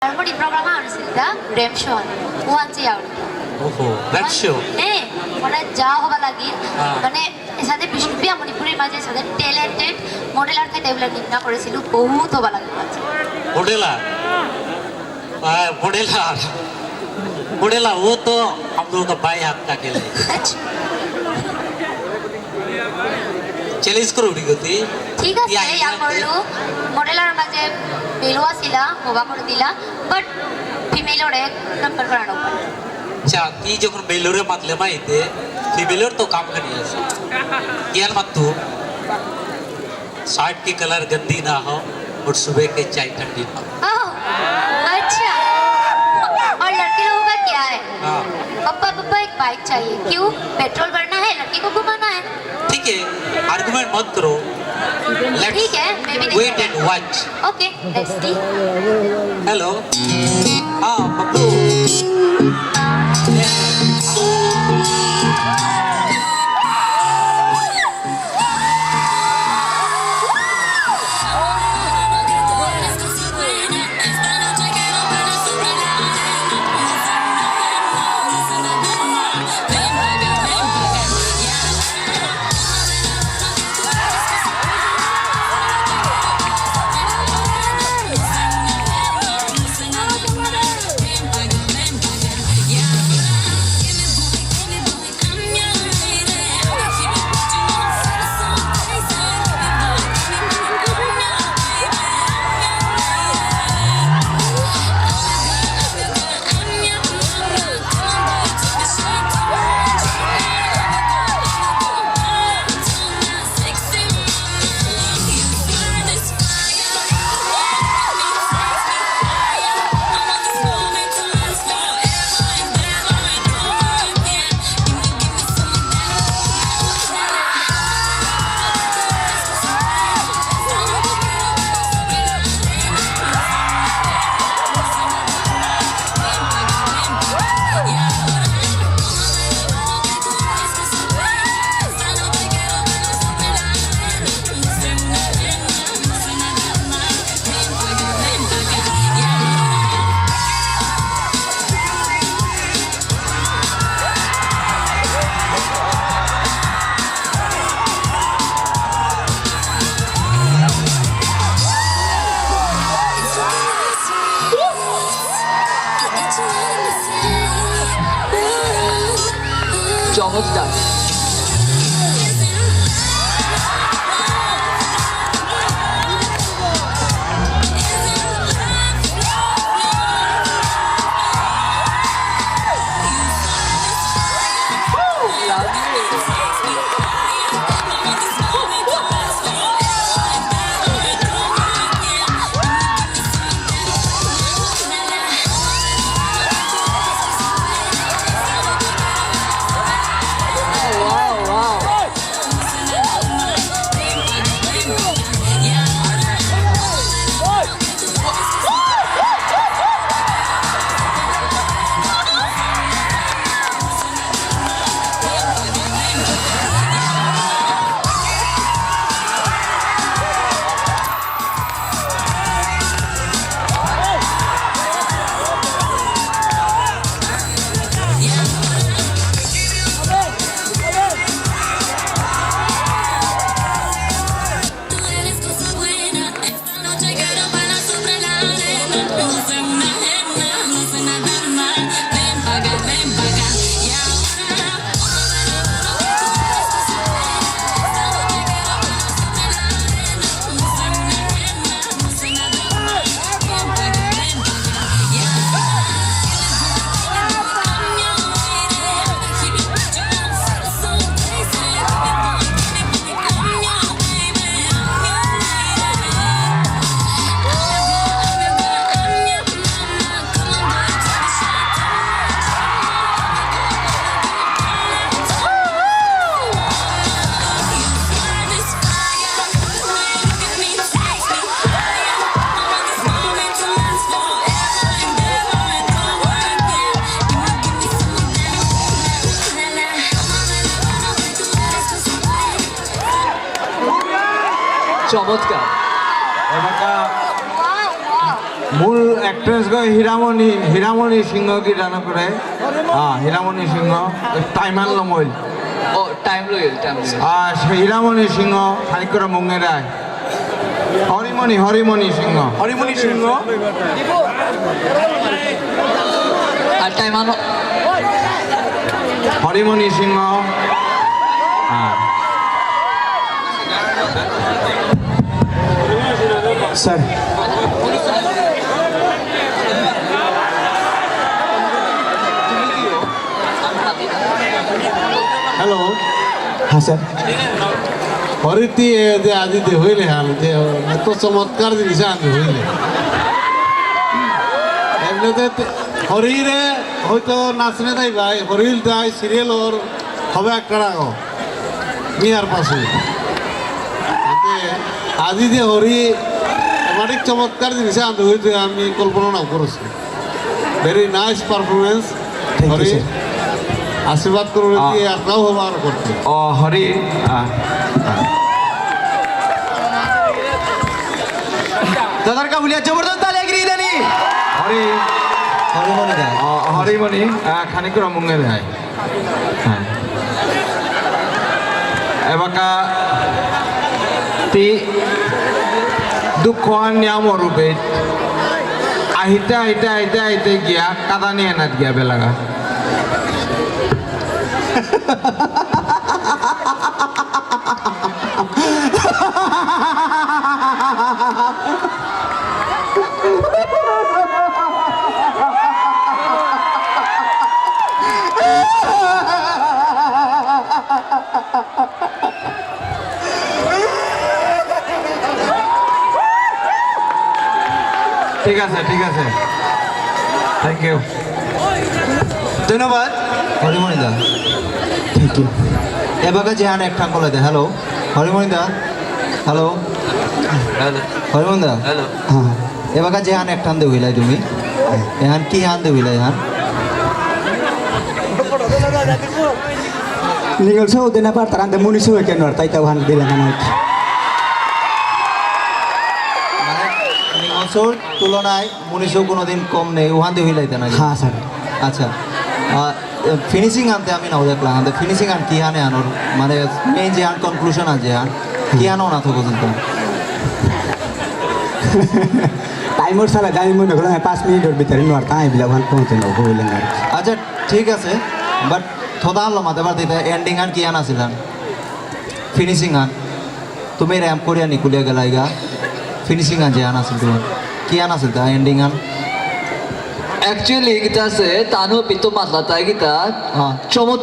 얼머리 프로그램 하는습니다. 램쇼 우한지 야우리. 오호, 랩쇼. 네, 오늘 자 호발라기. মানে এসাথে বিষ্ণুপ্রিয়া মণিপুরের মাঝে সাথে ট্যালেন্টেড মডেলার কে ডেভেলপ নিনা করেছিল বহুত ভালো লাগে मॉडेलर मॉडेलर मॉडेलर वो तो हम लोगों का बाएं हाथ का खेल है चैलेंज करो उड़ी गती ঠিক আছে ইয়া করলো মডেলার মাঝে বেলুয়া ছিলা মোবা করে দিলা বাট ফিমেল ওরে নাম্বার করানো अच्छा ती जो कौन बेलोरे मतले माँ इते फीमेलर तो काम करनी है यार मत तू शर्ट की कलर गंदी ना हो और सुबह के चाय ठंडी ना हो अच्छा और लड़के लोगों का क्या है हाँ पप्पा पप्पा एक बाइक चाहिए क्यों पेट्रोल भरना है लड़की को घुमाना है ठीक है आर्गुमेंट मत करो ठीक है मैं भी wait and watch okay let's see hello हाँ पप्पू চমৎকার চমৎকার মূল एक्ट्रेस को हीरामणि सिंह की जाना करे हाँ हीरामणि सिंह टाइमान लमोइल ও টাইম লইল हीरामणि सिंह खानिकर मुंगेराय हरिमणि सिंह আর টাইম আনো हरिमणि सिंह सर हेलो हाँ सर হরিতি যে আজি দে হইলে হাল যে এত চমৎকার জিনিস আনতে হইলে এমনিতে হরিরে হয়তো নাচনে তাই ভাই হরিল তাই সিরিয়াল ওর হবে একটা রাখো মিয়ার পাশে আজি যে হরি অনেক চমৎকার জিনিস আনতে হইতে আমি কল্পনা নাও করেছি ভেরি নাইস পারফরমেন্স হরি আশীর্বাদ করুন কি একটাও হবার করতে ও হরি दादर का बोलिया जबरदस्त ताली गिरी देनी हरि हरिमणि खानिकर मुंगे भाई एबाका ती दुखोan niam orube ahite gya kadani enat gya belaga ঠিক আছে থ্যাংক ইউ ধন্যবাদ হরিমণি দা থ্যাংক ইউ এবারে যেহান এক ঠান কলে দে হ্যালো হরিমণি দা হ্যালো हेलो হরিমণি দা हेलो হ্যাঁ এবারে যেহান এক ঠান দে হইলাই তুমি এহান কি হান দে হইলাই হান നിങ്ങൾ സൗദിനെ പാർത്താൻ മുനിസ് വെക്കാൻ വർത്തായി തവാൻ দিলেন মানে নিংসর তুলনায় মুনিশও কোনোদিন কম নেই ওহান দে হইলাইতে না হ্যাঁ স্যার আচ্ছা ফিনিশিং আনতে আমি নাও দেখলাম আনতে ফিনিশিং আন কি হানে আনোর মানে মেইন যে আন কনক্লুশন আছে হান কি আনো না তো পর্যন্ত টাইমর সালা গাড়ি মনে হলো 5 মিনিটের ভিতরে নোয়ারতা আইবিলা ওখান পৌঁছে নাও হইলেন আর আচ্ছা ঠিক আছে বাট থোদা আনলো মাতে বার দিতে এন্ডিং আন কি আন আসিলান ফিনিশিং আন তুমি র্যাম্প করিয়া নিকুলিয়া গেলাইগা ফিনিশিং আন যে আন আসিল তোমার কি আন আসিল তা এন্ডিং আন অ্যাকচুয়ালি গীতা আছে তানু পিতো মাতলা তাই গীতা হ্যাঁ চমৎকার